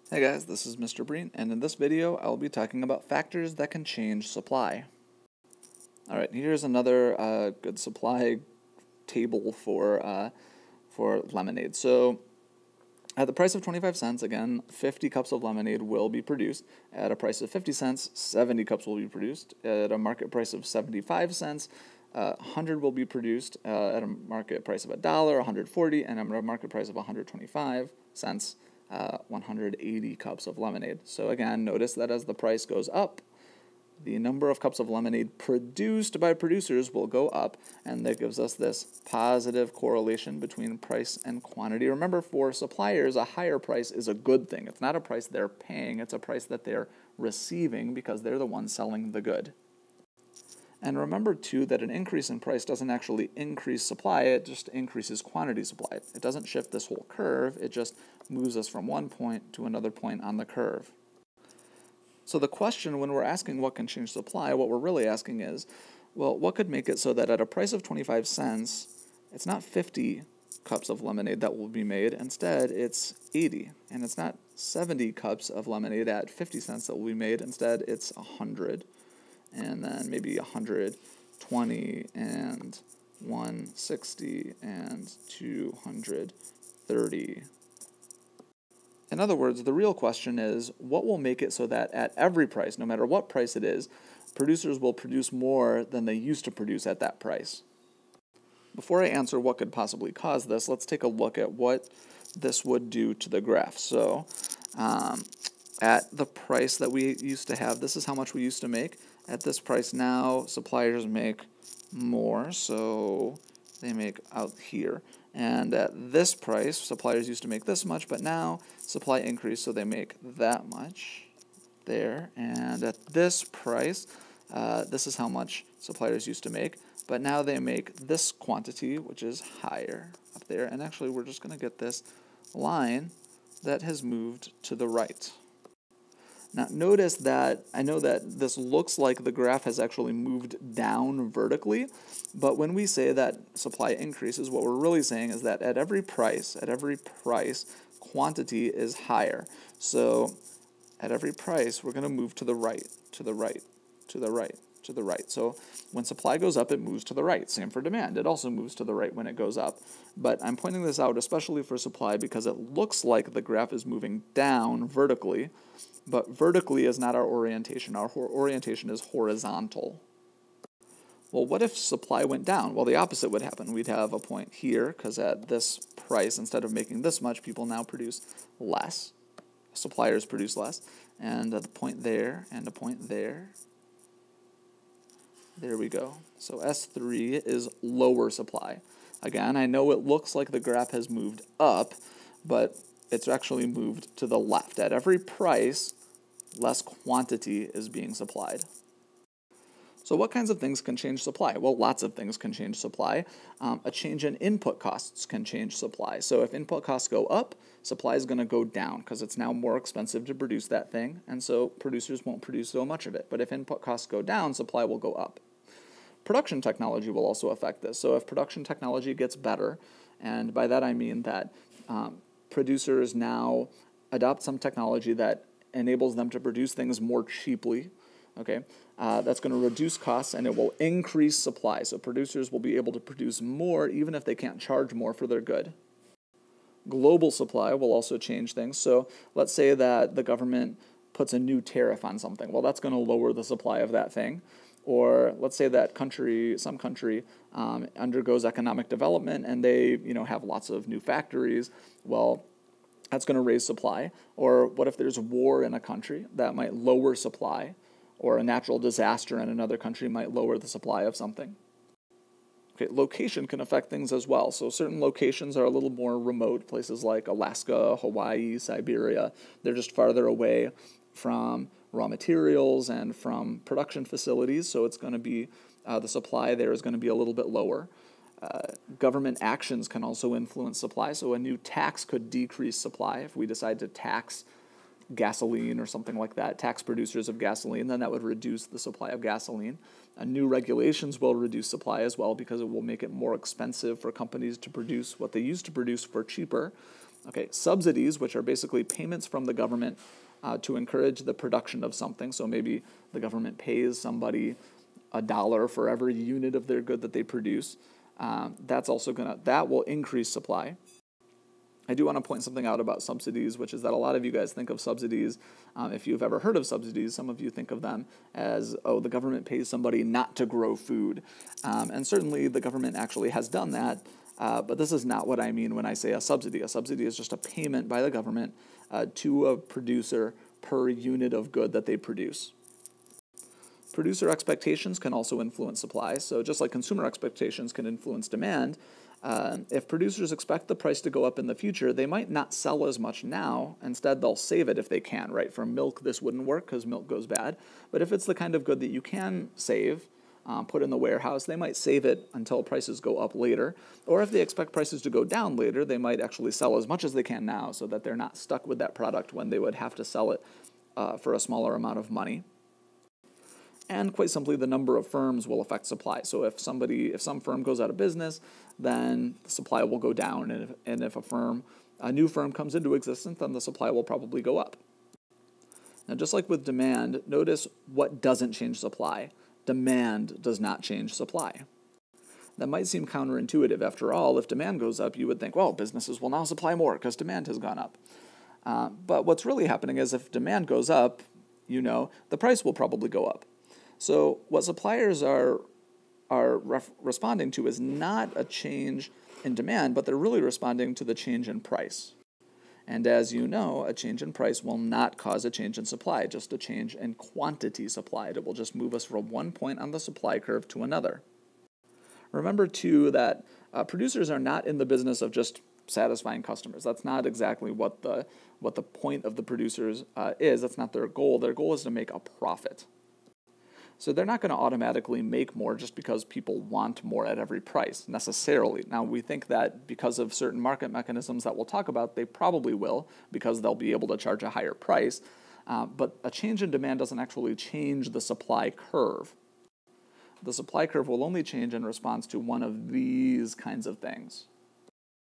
Hey guys, this is Mr. Breen, and in this video I'll be talking about factors that can change supply. Alright, here's another good supply table for lemonade. So at the price of 25 cents, again, 50 cups of lemonade will be produced. At a price of 50 cents, 70 cups will be produced. At a market price of 75 cents, 100 will be produced. At a market price of $1, 140, and at a market price of 125 cents, 180 cups of lemonade. So again, notice that as the price goes up, the number of cups of lemonade produced by producers will go up, and that gives us this positive correlation between price and quantity. Remember, for suppliers, a higher price is a good thing. It's not a price they're paying, it's a price that they're receiving because they're the ones selling the good. And remember, too, that an increase in price doesn't actually increase supply, it just increases quantity supplied. It doesn't shift this whole curve, it just moves us from one point to another point on the curve. So the question when we're asking what can change supply, what we're really asking is, well, what could make it so that at a price of 25 cents, it's not 50 cups of lemonade that will be made, instead it's 80. And it's not 70 cups of lemonade at 50 cents that will be made, instead it's 100. And then maybe 120 and 160 and 230. In other words, the real question is, what will make it so that at every price, no matter what price it is, producers will produce more than they used to produce at that price? Before I answer what could possibly cause this, let's take a look at what this would do to the graph. So at the price that we used to have, this is how much we used to make. At this price now, suppliers make more, so they make out here. And at this price, suppliers used to make this much, but now supply increased, so they make that much there. And at this price, this is how much suppliers used to make, but now they make this quantity, which is higher up there. And actually, we're just going to get this line that has moved to the right. Now notice that I know that this looks like the graph has actually moved down vertically, but when we say that supply increases, what we're really saying is that at every price, quantity is higher. So at every price, we're going to move to the right, to the right, to the right, to the right. So when supply goes up, it moves to the right. Same for demand. It also moves to the right when it goes up. But I'm pointing this out especially for supply because it looks like the graph is moving down vertically, but vertically is not our orientation. Our orientation is horizontal. Well, what if supply went down? Well, the opposite would happen. We'd have a point here, because at this price, instead of making this much, people now produce less. Suppliers produce less. And a point there, and a point there. There we go. So S3 is lower supply. Again, I know it looks like the graph has moved up, but it's actually moved to the left. At every price, less quantity is being supplied. So what kinds of things can change supply? Well, lots of things can change supply. A change in input costs can change supply. So if input costs go up, supply is going to go down because it's now more expensive to produce that thing, and so producers won't produce so much of it. But if input costs go down, supply will go up. Production technology will also affect this. So if production technology gets better, and by that I mean that producers now adopt some technology that enables them to produce things more cheaply, okay, that's going to reduce costs and it will increase supply. So producers will be able to produce more even if they can't charge more for their good. Global supply will also change things. So let's say that the government puts a new tariff on something. Well, that's going to lower the supply of that thing. Or let's say that some country undergoes economic development and they have lots of new factories. Well, that's going to raise supply. Or what if there's a war in a country? That might lower supply. Or a natural disaster in another country might lower the supply of something. Okay, location can affect things as well. So certain locations are a little more remote, places like Alaska, Hawaii, Siberia. They're just farther away from raw materials and from production facilities, so it's going to be, the supply there is going to be a little bit lower. Government actions can also influence supply, so a new tax could decrease supply. If we decide to tax gasoline or something like that, tax producers of gasoline, then that would reduce the supply of gasoline. New regulations will reduce supply as well because it will make it more expensive for companies to produce what they used to produce for cheaper. Okay, subsidies, which are basically payments from the government to encourage the production of something. So maybe the government pays somebody $1 for every unit of their good that they produce. That will increase supply. I do want to point something out about subsidies, which is that a lot of you guys think of subsidies, if you've ever heard of subsidies, some of you think of them as, oh, the government pays somebody not to grow food. And certainly the government actually has done that, but this is not what I mean when I say a subsidy. A subsidy is just a payment by the government to a producer per unit of good that they produce. Producer expectations can also influence supply. So just like consumer expectations can influence demand, if producers expect the price to go up in the future, they might not sell as much now. Instead, they'll save it if they can, right? For milk, this wouldn't work because milk goes bad. But if it's the kind of good that you can save, put in the warehouse, they might save it until prices go up later. Or if they expect prices to go down later, they might actually sell as much as they can now so that they're not stuck with that product when they would have to sell it for a smaller amount of money. And quite simply, the number of firms will affect supply. So if some firm goes out of business, then the supply will go down. And if a new firm comes into existence, then the supply will probably go up. Now, just like with demand, notice what doesn't change supply. Demand does not change supply. That might seem counterintuitive. After all, if demand goes up, you would think, well, businesses will now supply more because demand has gone up. But what's really happening is if demand goes up, the price will probably go up. So what suppliers are responding to is not a change in demand, but they're really responding to the change in price. And as you know, a change in price will not cause a change in supply, just a change in quantity supplied. It will just move us from one point on the supply curve to another. Remember, too, that producers are not in the business of just satisfying customers. That's not exactly what the point of the producers is. That's not their goal. Their goal is to make a profit. So they're not going to automatically make more just because people want more at every price, necessarily. Now, we think that because of certain market mechanisms that we'll talk about, they probably will, because they'll be able to charge a higher price. But a change in demand doesn't actually change the supply curve. The supply curve will only change in response to one of these kinds of things.